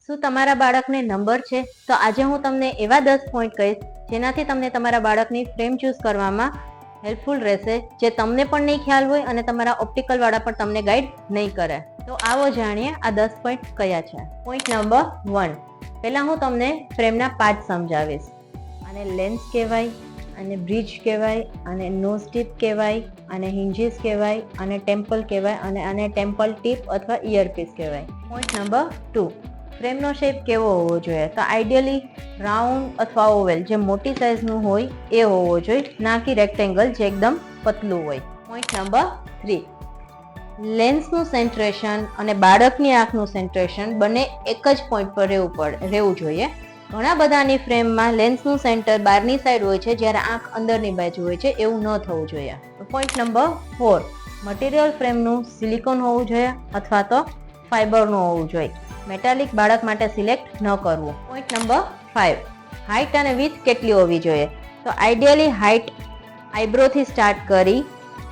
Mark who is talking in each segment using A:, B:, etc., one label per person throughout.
A: શું તમારા બાળકને નંબર છે? તો આજે હું તમને એવા 10 પોઈન્ટ કહીશ જેનાથી તમને તમારા બાળકની ફ્રેમ ચૂઝ કરવામાં હેલ્પફુલ રહેશે, જે તમને પણ નહીં ખ્યાલ હોય અને તમારા ઓપ્ટિકલ વાળા પણ તમને ગાઈડ નહીં કરે. તો આવો જાણીએ આ 10 પોઈન્ટ કયા છે. Point number 1. પહેલા હું તમને ફ્રેમના પાર્ટ સમજાવીશ. આને લેન્સ કહેવાય, અને બ્રિજ કહેવાય, અને નોઝ ટીપ કહેવાય, અને હિન્જીસ કહેવાય, અને ટેમ્પલ કહેવાય, અને આને ટેમ્પલ ટીપ અથવા ઇયરપીસ કહેવાય. Point number 2. ફ્રેમનો શેપ કેવો હોવો જોઈએ? તો આઈડિયલી રાઉન્ડ અથવા ઓવેલ, જે મોટી સાઇઝનું હોય એ હોવો જોઈએ, ના કે રેક્ટેંગલ જે એકદમ પતલું હોય. Point number 3. લેન્સનું સેન્ટ્રેશન અને બાળકની આંખનું સેન્ટ્રેશન બંને એક જ પોઈન્ટ પર રહેવું જોઈએ. ઘણા બધાની ફ્રેમમાં લેન્સનું સેન્ટર બહારની સાઈડ હોય છે, જ્યારે આંખ અંદરની બાજુ હોય છે. એવું ન થવું જોઈએ. Point number 4. મટીરિયલ ફ્રેમનું સિલિકોન હોવું જોઈએ અથવા તો ફાઈબરનું હોવું જોઈએ. મેટાલિક બાળક માટે સિલેક્ટ ન કરવું. Point number 5. હાઇટ અને વિથ કેટલી હોવી જોઈએ? તો આઈડિયલી હાઇટ આઈબ્રોથી સ્ટાર્ટ કરી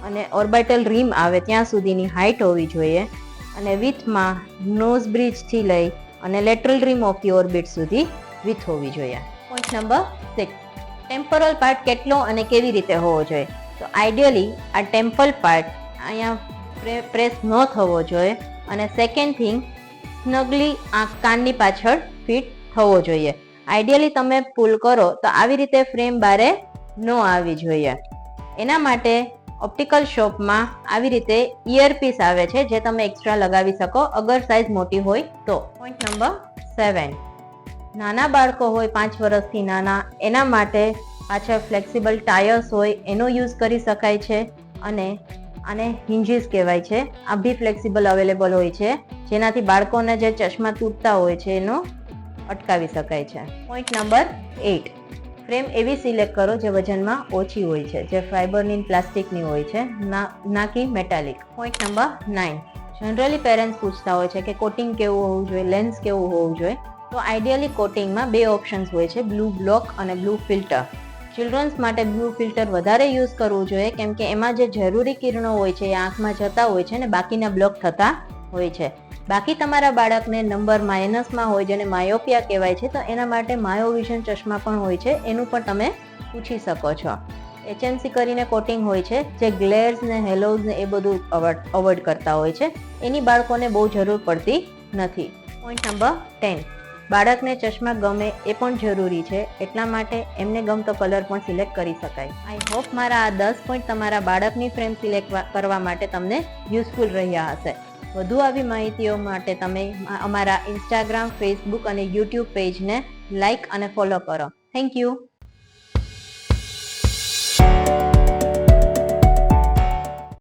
A: અને ઓર્બિટલ રીમ આવે ત્યાં સુધીની હાઇટ હોવી જોઈએ, અને વિથમાં નોઝ બ્રિજથી લઈ અને લેટરલ રીમ ઓફ ધી ઓર્બિટ સુધી વિથ હોવી જોઈએ. Point number 6. ટેમ્પોરલ પાર્ટ કેટલો અને કેવી રીતે હોવો જોઈએ? તો આઈડિયલી આ ટેમ્પલ પાર્ટ અહીંયા પ્રેસ ન થવો જોઈએ, અને સેકન્ડ થિંગ, સ્નગલી કાનની પાછળ ફિટ થવો જોઈએ. આઈડિયલી તમે પુલ કરો તો આવી રીતે ફ્રેમ બારે ન આવી જોઈએ. એના માટે ઓપ્ટિકલ શોપમાં આવી રીતે ઇયરપીસ આવે છે, જે તમે એક્સ્ટ્રા લગાવી શકો અગર સાઇઝ મોટી હોય તો. Point number 7. નાના બાળકો હોય 5 વર્ષથી નાના, એના માટે પાછળ ફ્લેક્સિબલ ટાયર્સ હોય એનો યુઝ કરી શકાય છે, અને આને હિન્જીસ કહેવાય છે. આ બી ફ્લેક્સિબલ અવેલેબલ હોય છે, જેનાથી બાળકોને જે ચશ્મા તૂટતા હોય છે એનો અટકાવી શકાય છે. Point number 8. ફ્રેમ એવી સિલેક્ટ કરો જે વજનમાં ઓછી હોય છે, જે ફાઈબરની પ્લાસ્ટિકની હોય છે, ના કે metallic. Point number 9. Generally parents પૂછતા હોય છે કે કોટિંગ કેવું હોવું જોઈએ, લેન્સ કેવું હોવું જોઈએ. તો આઈડિયલી કોટિંગમાં 2 ઓપ્શન્સ હોય છે, બ્લુ બ્લોક અને બ્લુ ફિલ્ટર. ચિલ્ડ્રન્સ માટે બ્લુ ફિલ્ટર વધારે યુઝ કરવું જોઈએ, કેમ કે એમાં જે જરૂરી કિરણો હોય છે એ આંખમાં જતા હોય છે અને બાકીના બ્લોક થતા હોય છે. બાકી તમારા બાળકને નંબર માઇનસમાં હોય, જેને માયોપિયા કહેવાય છે, તો એના માટે માયોવિઝન ચશ્મા પણ હોય છે, એનું પણ તમે પૂછી શકો છો. HMC કરીને કોટિંગ હોય છે, જે ગ્લેર્સ ને હેલોઝ ને એ બધું અવોઇડ કરતા હોય છે. એની બાળકોને બહુ જરૂર પડતી નથી. Point number 10. બાળકને ચશ્મા ગમે એ પણ જરૂરી છે, એટલા માટે એમને ગમતો કલર પણ સિલેક્ટ કરી શકાય. આઈ હોપ મારા આ 10 પોઈન્ટ તમારા બાળકની ફ્રેમ સિલેક્ટ કરવા માટે તમને યુઝફુલ રહ્યા હશે. વધુ આવી માહિતીઓ માટે તમે અમારા ઇન્સ્ટાગ્રામ, ફેસબુક અને યુટ્યુબ પેજને લાઇક અને ફોલો કરો. Thank you.